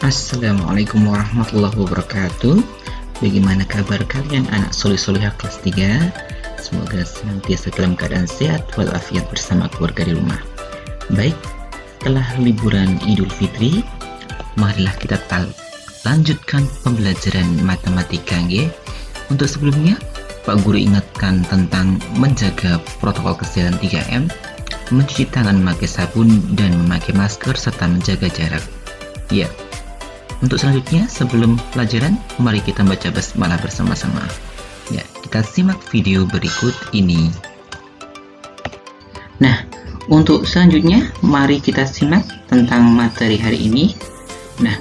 Assalamualaikum warahmatullahi wabarakatuh. Bagaimana kabar kalian anak solih-solihah kelas 3? Semoga senantiasa dalam keadaan sehat walafiat bersama keluarga di rumah. Baik, setelah liburan Idul Fitri, marilah kita lanjutkan pembelajaran matematika nggih. Untuk sebelumnya, Pak Guru ingatkan tentang menjaga protokol kesehatan 3M, mencuci tangan memakai sabun dan memakai masker serta menjaga jarak. Ya, untuk selanjutnya sebelum pelajaran, mari kita baca basmalah bersama-sama. Ya, kita simak video berikut ini. Nah, untuk selanjutnya mari kita simak tentang materi hari ini. Nah,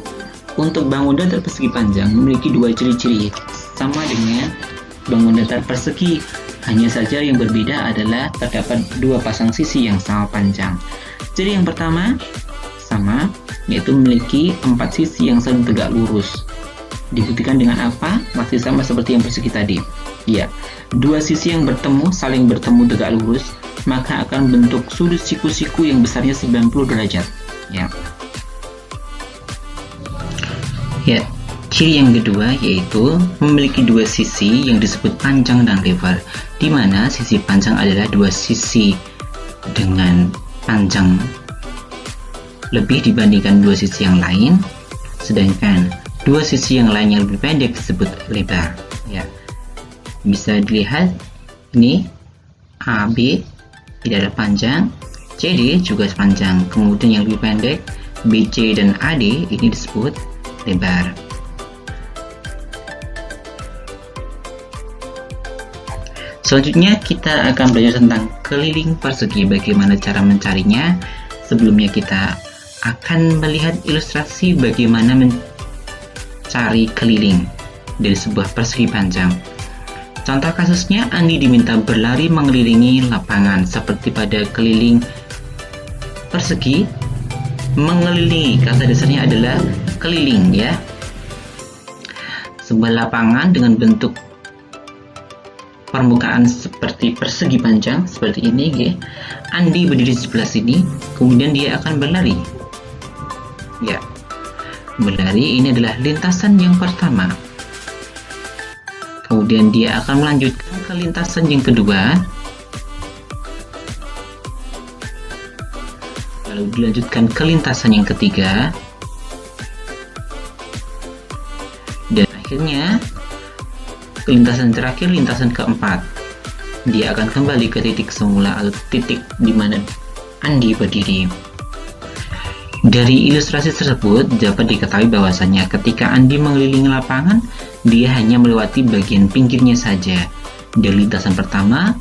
untuk bangun datar persegi panjang memiliki dua ciri-ciri sama dengan bangun datar persegi. Hanya saja yang berbeda adalah terdapat dua pasang sisi yang sama panjang. Ciri yang pertama sama, yaitu memiliki 4 sisi yang saling tegak lurus. Dibuktikan dengan apa? Masih sama seperti yang persegi tadi. Ya, dua sisi yang saling bertemu tegak lurus, maka akan bentuk sudut siku-siku yang besarnya 90 derajat. Ya. Ya, ciri yang kedua yaitu memiliki dua sisi yang disebut panjang dan lebar, di mana sisi panjang adalah dua sisi dengan panjang lebih dibandingkan dua sisi yang lain, sedangkan dua sisi yang lain yang lebih pendek disebut lebar. Ya, bisa dilihat ini AB tidak ada panjang, CD juga panjang, kemudian yang lebih pendek BC dan AD ini disebut lebar. Selanjutnya kita akan belajar tentang keliling persegi, bagaimana cara mencarinya. Sebelumnya kita akan melihat ilustrasi bagaimana mencari keliling dari sebuah persegi panjang. Contoh kasusnya, Andi diminta berlari mengelilingi lapangan. Seperti pada keliling persegi, mengelilingi, kata dasarnya adalah keliling ya. Sebuah lapangan dengan bentuk permukaan seperti persegi panjang seperti ini ya. Andi berdiri di sebelah sini, kemudian dia akan berlari. Ya, berlari ini adalah lintasan yang pertama. Kemudian dia akan melanjutkan ke lintasan yang kedua. Lalu dilanjutkan ke lintasan yang ketiga. Dan akhirnya lintasan terakhir, lintasan keempat. Dia akan kembali ke titik semula atau titik di mana Andi berdiri. Dari ilustrasi tersebut dapat diketahui bahwasanya ketika Andi mengelilingi lapangan, dia hanya melewati bagian pinggirnya saja. Dari lintasan pertama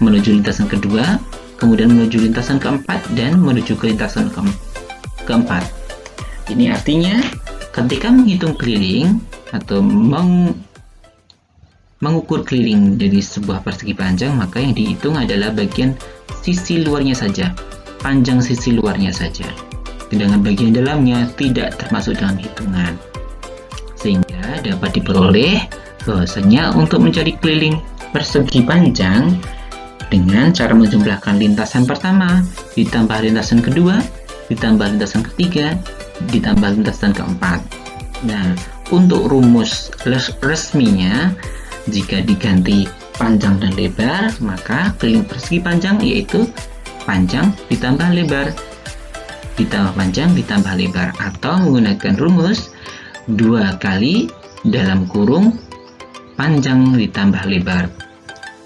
menuju lintasan kedua, kemudian menuju lintasan keempat, dan menuju ke lintasan keempat. Ini artinya ketika menghitung keliling atau mengukur keliling dari sebuah persegi panjang, maka yang dihitung adalah bagian sisi luarnya saja, panjang sisi luarnya saja. Sedangkan bagian dalamnya tidak termasuk dalam hitungan. Sehingga dapat diperoleh bahwasanya untuk mencari keliling persegi panjang dengan cara menjumlahkan lintasan pertama ditambah lintasan kedua ditambah lintasan ketiga ditambah lintasan keempat. Nah, untuk rumus resminya, jika diganti panjang dan lebar, maka keliling persegi panjang yaitu panjang ditambah lebar ditambah panjang ditambah lebar, atau menggunakan rumus 2 kali dalam kurung panjang ditambah lebar.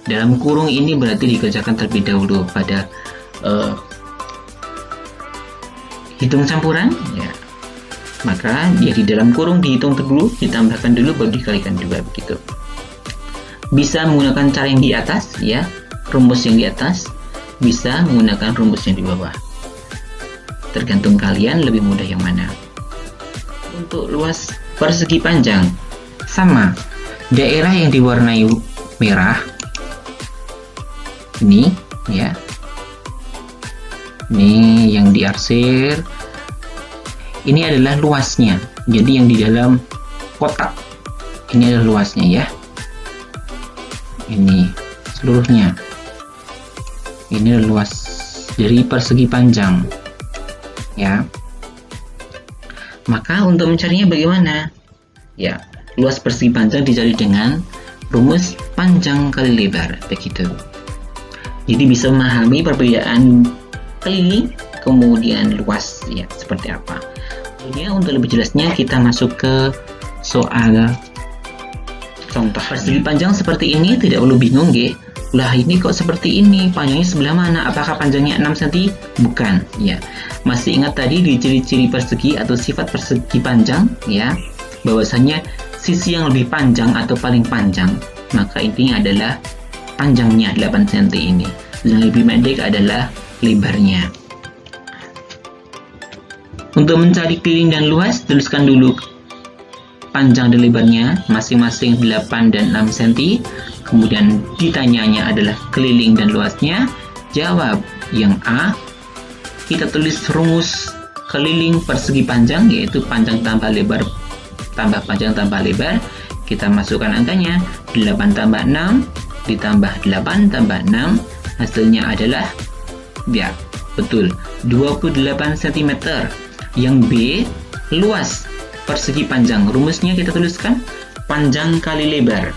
Dalam kurung ini berarti dikerjakan terlebih dahulu pada hitung campuran ya. Maka dia di dalam kurung dihitung dulu, ditambahkan dulu, baru dikalikan 2 begitu. Bisa menggunakan cara yang di atas ya, rumus yang di atas, bisa menggunakan rumus yang di bawah. Tergantung kalian lebih mudah yang mana. Untuk luas persegi panjang sama, daerah yang diwarnai merah ini ya, ini yang diarsir, ini adalah luasnya. Jadi yang di dalam kotak ini adalah luasnya ya. Ini seluruhnya, ini adalah luas dari persegi panjang ya. Maka untuk mencarinya bagaimana? Ya, luas persegi panjang dicari dengan rumus panjang kali lebar, begitu. Jadi bisa memahami perbedaan keliling kemudian luas, ya, seperti apa. Kemudian untuk lebih jelasnya kita masuk ke soal contoh. Persegi panjang seperti ini tidak perlu bingung, ya. Lah ini kok seperti ini, panjangnya sebelah mana? Apakah panjangnya 6 cm? Bukan, ya. Masih ingat tadi di ciri-ciri persegi atau sifat persegi panjang, ya, bahwasanya sisi yang lebih panjang atau paling panjang, maka intinya adalah panjangnya 8 cm ini. Yang lebih pendek adalah lebarnya. Untuk mencari keliling dan luas, tuliskan dulu panjang dan lebarnya masing-masing 8 dan 6 cm. Kemudian ditanyanya adalah keliling dan luasnya. Jawab yang A. Kita tulis rumus keliling persegi panjang, yaitu panjang tambah lebar tambah panjang tambah lebar. Kita masukkan angkanya 8 tambah 6 ditambah 8 tambah 6, hasilnya adalah, ya betul, 28 cm. Yang B, luas persegi panjang, rumusnya kita tuliskan panjang kali lebar,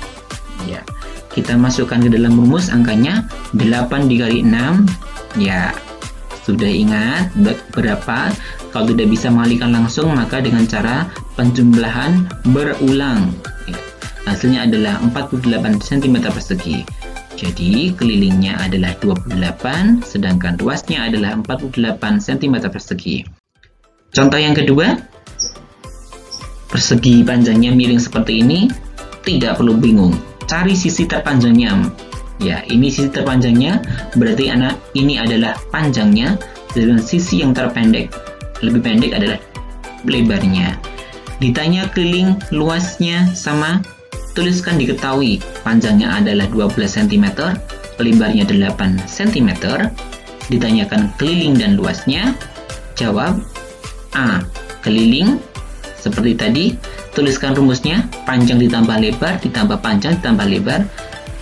ya. Kita masukkan ke dalam rumus angkanya 8 dikali 6, ya sudah ingat berapa? Kalau tidak bisa mengalihkan langsung, maka dengan cara penjumlahan berulang, ya. Hasilnya adalah 48 cm persegi. Jadi kelilingnya adalah 28, sedangkan luasnya adalah 48 cm persegi. Contoh yang kedua, persegi panjangnya miring seperti ini, tidak perlu bingung. Cari sisi terpanjangnya. Ya, ini sisi terpanjangnya, berarti ini adalah panjangnya, dan sisi yang terpendek, lebih pendek adalah lebarnya. Ditanya keliling luasnya sama, tuliskan diketahui panjangnya adalah 12 cm, lebarnya 8 cm. Ditanyakan keliling dan luasnya, jawab A. Keliling, seperti tadi, tuliskan rumusnya panjang ditambah lebar ditambah panjang ditambah lebar.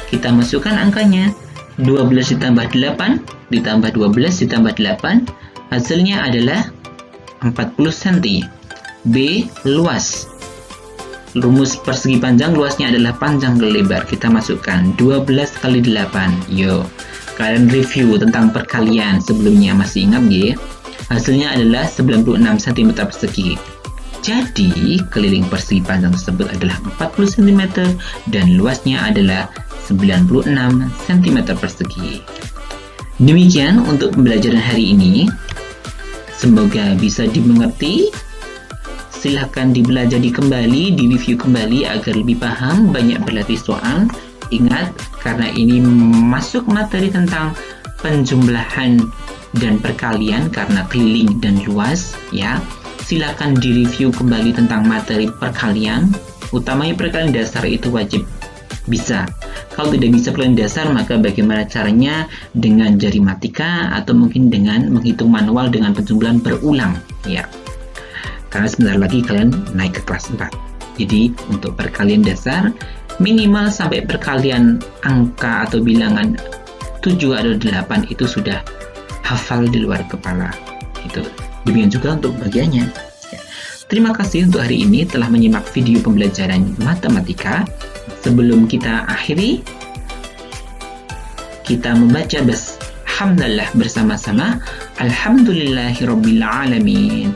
Kita masukkan angkanya 12 ditambah 8 ditambah 12 ditambah 8, hasilnya adalah 40 cm. B. Luas, rumus persegi panjang, luasnya adalah panjang kali lebar. Kita masukkan 12 kali 8. Yo, kalian review tentang perkalian sebelumnya, masih ingat ya? Hasilnya adalah 96 cm persegi. Jadi keliling persegi panjang tersebut adalah 40 cm dan luasnya adalah 96 cm persegi. Demikian untuk pembelajaran hari ini. Semoga bisa dimengerti. Silahkan dipelajari kembali, direview kembali agar lebih paham, banyak berlatih soal. Ingat, karena ini masuk materi tentang penjumlahan dan perkalian karena keliling dan luas, ya. Silakan direview kembali tentang materi perkalian, utamanya perkalian dasar itu wajib bisa. Kalau tidak bisa perkalian dasar, maka bagaimana caranya dengan jari matika atau mungkin dengan menghitung manual dengan penjumlahan berulang, ya. Karena sebentar lagi kalian naik ke kelas 4. Jadi untuk perkalian dasar minimal sampai perkalian angka atau bilangan 7 atau 8 itu sudah hafal di luar kepala. Gitu. Demikian juga untuk bagiannya. Ya. Terima kasih untuk hari ini telah menyimak video pembelajaran matematika. Sebelum kita akhiri, kita membaca hamdalah bersama-sama. Alhamdulillahirabbil alamin.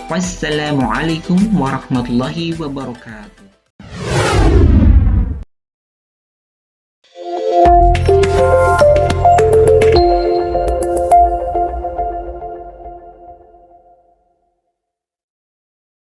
Wassalamualaikum warahmatullahi wabarakatuh.